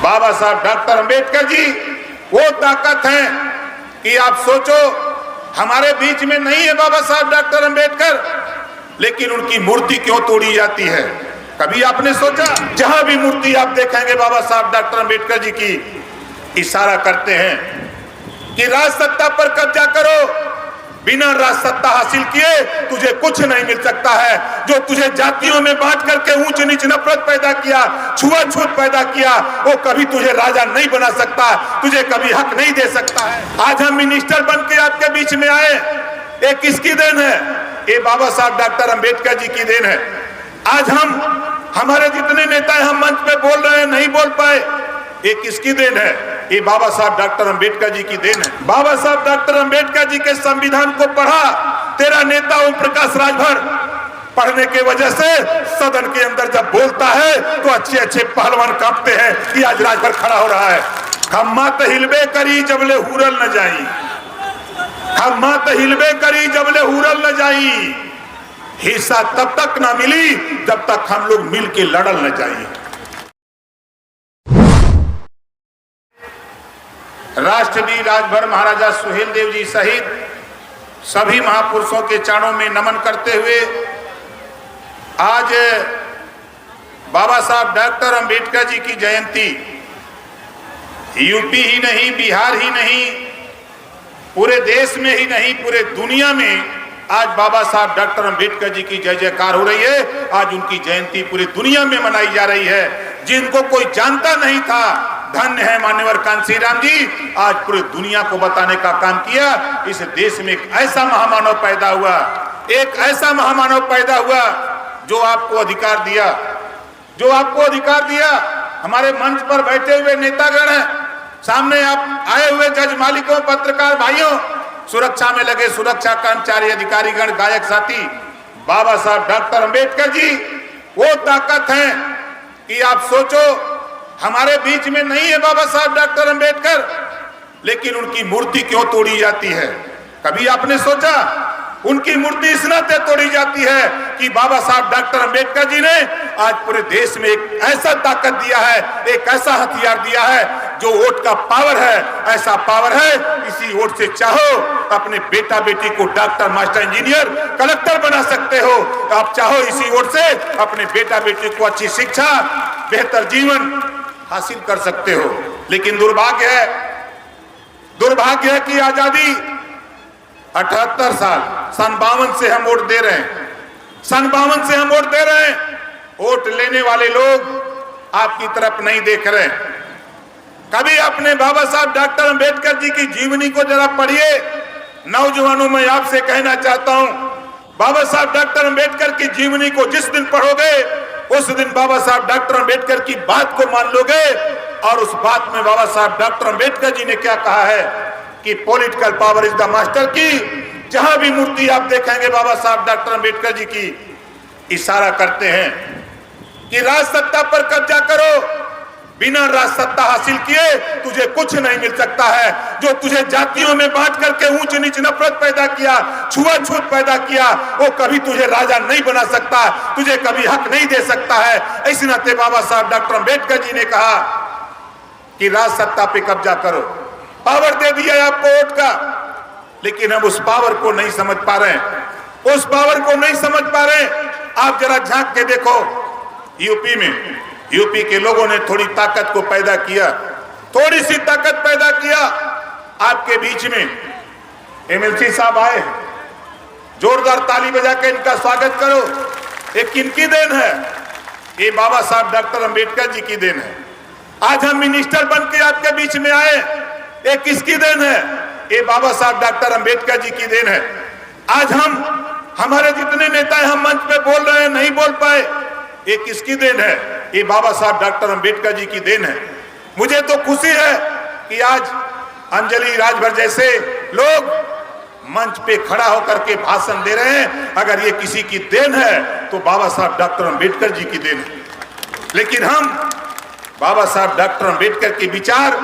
बाबा साहब डॉक्टर अंबेडकर जी वो ताकत है कि आप सोचो हमारे बीच में नहीं है बाबा साहब डॉक्टर अंबेडकर, लेकिन उनकी मूर्ति क्यों तोड़ी जाती है? कभी आपने सोचा? जहां भी मूर्ति आप देखेंगे बाबा साहब डॉक्टर अंबेडकर जी की, इशारा करते हैं कि राज सत्ता पर कब्जा करो, बिना राज सत्ता हासिल किए तुझे कुछ नहीं मिल सकता है। जो तुझे जातियों में बांट करके ऊंच नीच नफरत पैदा किया, छुआछूत पैदा किया, वो कभी तुझे राजा नहीं बना सकता, तुझे कभी हक नहीं दे सकता है। आज हम मिनिस्टर बन के आपके बीच में आए, ये किसकी देन है? ये बाबा साहब डॉक्टर अंबेडकर जी की देन है। आज हमारे जितने नेता हम मंच पे बोल रहे हैं, नहीं बोल पाए, ये किसकी देन है? ये बाबा साहब डॉक्टर अंबेडकर जी की देन है। बाबा साहब डॉक्टर अंबेडकर जी के संविधान को पढ़ा तेरा नेता ओम प्रकाश राजभर, पढ़ने के वजह से सदन के अंदर जब बोलता है तो अच्छे अच्छे पहलवान कांपते हैं कि आज राजभर खड़ा हो रहा है। खम्मा तो हिलबे करी जबले हुरल न जाई, खम्मा तो हिलबे करी जबले हुरल न जाई, हिस्सा तब तक ना मिली जब तक हम लोग मिल के लड़ल न जाइए। राष्ट्रपति राजभर महाराजा सुहेलदेव जी सहित सभी महापुरुषों के चरणों में नमन करते हुए आज बाबा साहब डॉक्टर अंबेडकर जी की जयंती यूपी ही नहीं, बिहार ही नहीं, पूरे देश में ही नहीं, पूरे दुनिया में आज बाबा साहब डॉक्टर अंबेडकर जी की जय जयकार हो रही है। आज उनकी जयंती पूरी दुनिया में मनाई जा रही है। जिनको कोई जानता नहीं था, धन्य है मान्यवर कांसी राम जी, आज पूरी दुनिया को बताने का काम किया। इस देश में एक ऐसा महामानव पैदा हुआ, एक ऐसा महामानव पैदा हुआ जो आपको अधिकार दिया, जो आपको अधिकार दिया। हमारे मंच पर बैठे हुए नेतागण हैं, सामने आप आए हुए जज मालिकों, पत्रकार भाइयों, सुरक्षा में लगे सुरक्षा कर्मचारी, अधिकारीगण, गायक साथी, बाबा साहब डॉक्टर अंबेडकर जी वो ताकत है कि आप सोचो हमारे बीच में नहीं है बाबा साहब डॉक्टर अंबेडकर, लेकिन उनकी मूर्ति क्यों तोड़ी जाती है? कभी आपने सोचा? उनकी मूर्ति इस नाते तोड़ी जाती है कि बाबा साहब डॉक्टर अंबेडकर जी ने आज पूरे देश में एक ऐसा ताकत दिया है, एक ऐसा हथियार दिया है जो वोट का पावर है। ऐसा पावर है, इसी वोट से चाहो अपने बेटा बेटी को डॉक्टर, मास्टर, इंजीनियर, कलेक्टर बना सकते हो। आप चाहो इसी वोट से अपने बेटा बेटी को अच्छी शिक्षा, बेहतर जीवन हासिल कर सकते हो। लेकिन दुर्भाग्य है कि आजादी 78 साल, सन 52 से हम वोट दे रहे हैं, सन 52 से हम वोट दे रहे हैं। वोट लेने वाले लोग आपकी तरफ नहीं देख रहे। कभी अपने बाबा साहब डॉक्टर अंबेडकर जी की जीवनी को जरा पढ़िए। नौजवानों में आपसे कहना चाहता हूं, बाबा साहब डॉक्टर अंबेडकर की जीवनी को जिस दिन पढ़ोगे उस दिन बाबा साहब डॉक्टर अंबेडकर की बात को मान लोगे। और उस बात में बाबा साहब डॉक्टर अंबेडकर जी ने क्या कहा है कि political power is the master की। जहां भी मूर्ति आप देखेंगे बाबा साहब डॉक्टर अंबेडकर जी की, इशारा करते हैं कि राज सत्ता पर कब्जा करो, बिना राज सत्ता हासिल किए तुझे कुछ नहीं मिल सकता है। जो तुझे जातियों में बांट करके ऊंच नीच नफरत पैदा किया, छुआछूत पैदा किया, वो कभी तुझे राजा नहीं बना सकता, तुझे कभी हक नहीं दे सकता है। इस नाते बाबा साहब डॉक्टर अंबेडकर जी ने कहा कि राज सत्ता पे कब्जा करो। पावर दे दिया आपको वोट का, लेकिन हम उस पावर को नहीं समझ पा रहे हैं, उस पावर को नहीं समझ पा रहे। आप जरा झांक के देखो, यूपी में यूपी के लोगों ने थोड़ी ताकत को पैदा किया, थोड़ी सी ताकत पैदा किया। आपके बीच में एमएलसी साहब आए, जोरदार ताली बजा के इनका स्वागत करो। ये किनकी देन है? ये बाबा साहब डॉक्टर अंबेडकर जी की देन है। आज हम मिनिस्टर बन के आपके बीच में आए, ये किसकी देन है? ये बाबा साहब डॉक्टर अंबेडकर जी की देन है। आज हमारे जितने नेता हम मंच पे बोल रहे हैं, नहीं बोल पाए, ये किसकी देन है? ये बाबा साहब डॉक्टर अंबेडकर जी की देन है। मुझे तो खुशी है कि आज अंजलि राजभर जैसे लोग मंच पे खड़ा होकर के भाषण दे रहे हैं। अगर ये किसी की देन है तो बाबा साहब डॉक्टर अंबेडकर जी की देन है। लेकिन हम बाबा साहब डॉक्टर अंबेडकर के विचार,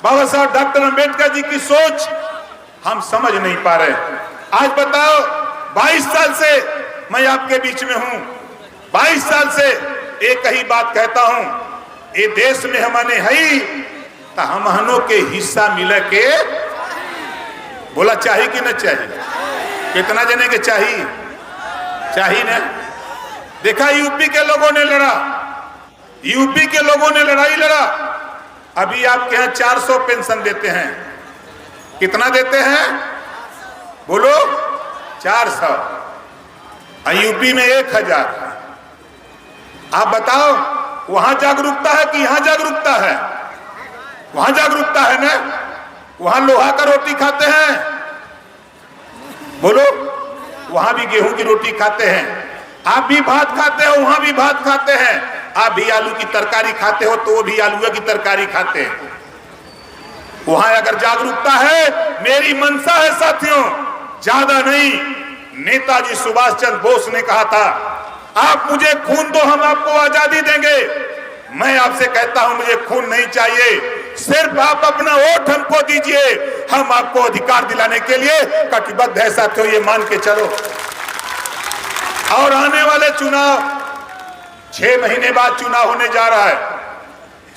बाबा साहब डॉक्टर अंबेडकर जी की सोच हम समझ नहीं पा रहे। आज बताओ, 22 साल से मैं आपके बीच में हूं, 22 साल से एक ही बात कहता हूं ये देश में हमने है तो हमहनों के हिस्सा मिले के बोला चाहिए कि न चाहिए? कितना जने के चाहिए? चाहिए ना? देखा यूपी के लोगों ने लड़ा, यूपी के लोगों ने लड़ाई लड़ा। अभी आपके यहाँ 400 पेंशन देते हैं, कितना देते हैं बोलो? 400। यूपी में 1000। आप बताओ वहां जागरूकता है कि यहां जागरूकता है? वहां जागरूकता है ना? वहां लोहा का रोटी खाते हैं बोलो, वहां भी गेहूं की रोटी खाते हैं। आप भी भात खाते हो, वहां भी भात खाते हैं। आप भी आलू की तरकारी खाते हो तो वो भी आलू की तरकारी खाते हैं। वहां अगर जागरूकता है, मेरी मनसा है साथियों, ज्यादा नहीं। नेताजी सुभाष चंद्र बोस ने कहा था, आप मुझे खून दो, हम आपको आजादी देंगे। मैं आपसे कहता हूं मुझे खून नहीं चाहिए, सिर्फ आप अपना वोट हमको दीजिए, हम आपको अधिकार दिलाने के लिए कटिबद्ध है साथियों, ये मान के चलो। और आने वाले चुनाव, 6 महीने बाद चुनाव होने जा रहा है।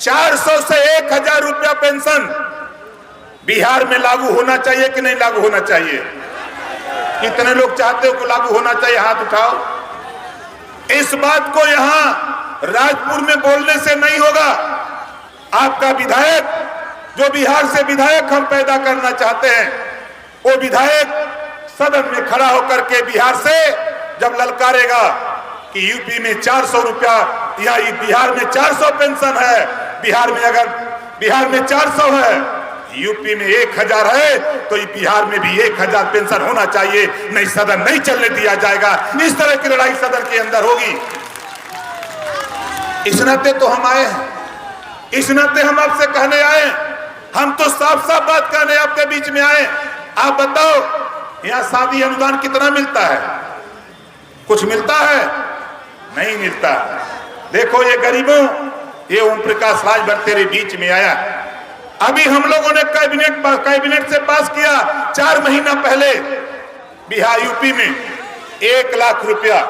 400 से 1000 रुपया पेंशन बिहार में लागू होना चाहिए कि नहीं लागू होना चाहिए? कितने लोग चाहते हो कि लागू होना चाहिए? हाथ उठाओ। इस बात को यहां राजपुर में बोलने से नहीं होगा। आपका विधायक, जो बिहार से विधायक हम पैदा करना चाहते हैं, वो विधायक सदन में खड़ा होकर के बिहार से जब ललकारेगा कि यूपी में 400 रुपया या बिहार में 400 पेंशन है, बिहार में 400 है, यूपी में 1000 है, तो बिहार में भी 1000 पेंशन होना चाहिए, नहीं सदन नहीं चलने दिया जाएगा। इस तरह की लड़ाई सदन के अंदर होगी। इस नाते तो हम आए हैं, इस नाते हम आपसे कहने आए, हम तो साफ साफ बात कहने आपके बीच में आए। आप बताओ यहाँ शादी अनुदान कितना मिलता है? कुछ मिलता है? नहीं मिलता। देखो ये गरीबों, ये ओम प्रकाश राजभर तेरे बीच में आया। अभी हम लोगों ने कैबिनेट से पास किया 4 महीना पहले, बिहार यूपी में 1 लाख रुपया।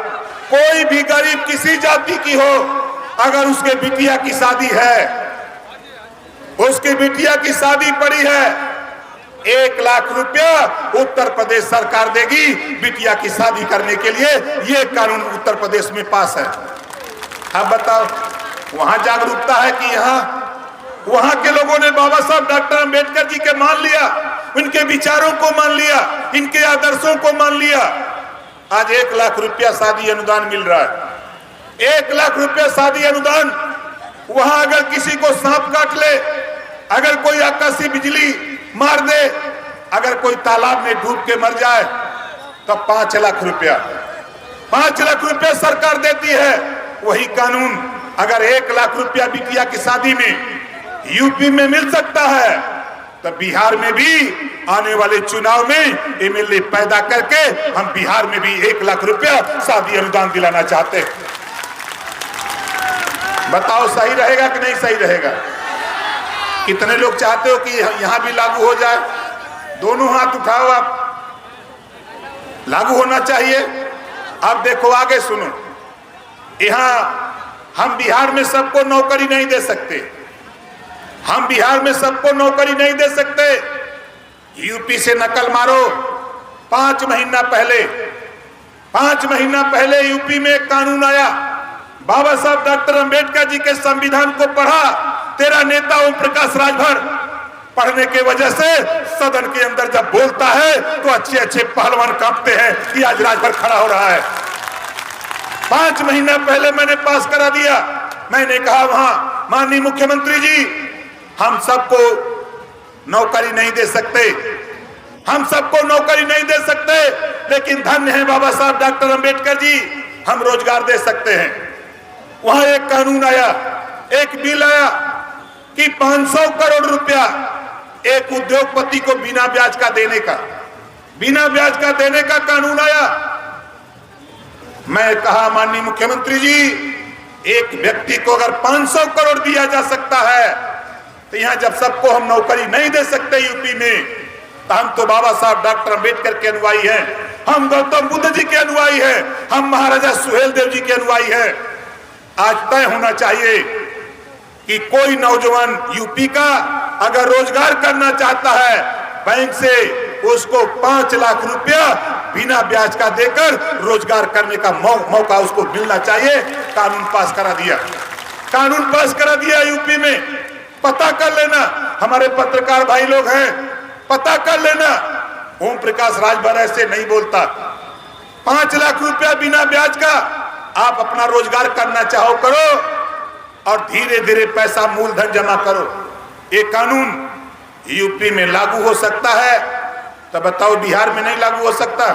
कोई भी गरीब किसी जाति की हो, अगर उसके बिटिया की शादी है, उसकी बिटिया की शादी पड़ी है, 1 लाख रुपया उत्तर प्रदेश सरकार देगी बिटिया की शादी करने के लिए। यह कानून उत्तर प्रदेश में पास है। अब बताओ वहां जागरूकता है कि यहाँ? वहां के लोगों ने बाबा साहब डॉक्टर अंबेडकर जी के मान लिया, उनके विचारों को मान लिया, इनके आदर्शों को मान लिया। आज 1 लाख रुपया शादी अनुदान मिल रहा है। 1 लाख रुपया शादी अनुदान। वहां अगर किसी को सांप काट ले, अगर कोई आकाशीय बिजली मार दे, अगर कोई तालाब में डूब के मर जाए, तो 5 लाख रुपया, 5 लाख रुपया सरकार देती है। वही कानून अगर 1 लाख रुपया बिटिया की शादी में यूपी में मिल सकता है, तो बिहार में भी आने वाले चुनाव में एमएलए पैदा करके हम बिहार में भी 1 लाख रुपया शादी अनुदान दिलाना चाहते हैं। बताओ सही रहेगा कि नहीं सही रहेगा? कितने लोग चाहते हो कि यहां भी लागू हो जाए? दोनों हाथ उठाओ आप। लागू होना चाहिए। अब देखो आगे सुनो, यहां हम बिहार में सबको नौकरी नहीं दे सकते, हम बिहार में सबको नौकरी नहीं दे सकते। यूपी से नकल मारो। 5 महीना पहले यूपी में एक कानून आया, बाबा साहब डॉक्टर अंबेडकर जी के संविधान को पढ़ा तेरा नेता ओम प्रकाश राजभर। पढ़ने के वजह से सदन के अंदर जब बोलता है तो अच्छे अच्छे पहलवान कांपते हैं कि आज राजभर खड़ा हो रहा है। 5 महीना पहले मैंने पास करा दिया। मैंने कहा वहां माननीय मुख्यमंत्री जी, हम सबको नौकरी नहीं दे सकते, हम सबको नौकरी नहीं दे सकते, लेकिन धन्य है बाबा साहब डॉक्टर अंबेडकर जी, हम रोजगार दे सकते हैं। वहां एक कानून आया, एक बिल आया कि 500 करोड़ रुपया एक उद्योगपति को बिना ब्याज का देने का कानून आया। मैं कहा माननीय मुख्यमंत्री जी, एक व्यक्ति को अगर 500 करोड़ दिया जा सकता है, तो यहां जब सबको हम नौकरी नहीं दे सकते यूपी में, तो हम तो बाबा साहब डॉक्टर अंबेडकर के अनुयायी हैं, हम गौतम बुद्ध जी के अनुयायी हैं, हम महाराजा सुहेलदेव जी के अनुयायी हैं। आज तय होना चाहिए कि कोई नौजवान यूपी का अगर रोजगार करना चाहता है, बैंक से उसको 5 लाख रुपया बिना ब्याज का देकर रोजगार करने का मौका उसको मिलना चाहिए। कानून पास करा दिया, कानून पास करा दिया यूपी में। पता कर लेना, हमारे पत्रकार भाई लोग हैं, पता कर लेना। ओम प्रकाश राजभर ऐसे नहीं बोलता। 5 लाख रुपया बिना ब्याज का आप अपना रोजगार करना चाहो करो, और धीरे धीरे पैसा मूलधन जमा करो। ये कानून यूपी में लागू हो सकता है, तो बताओ बिहार में नहीं लागू हो सकता?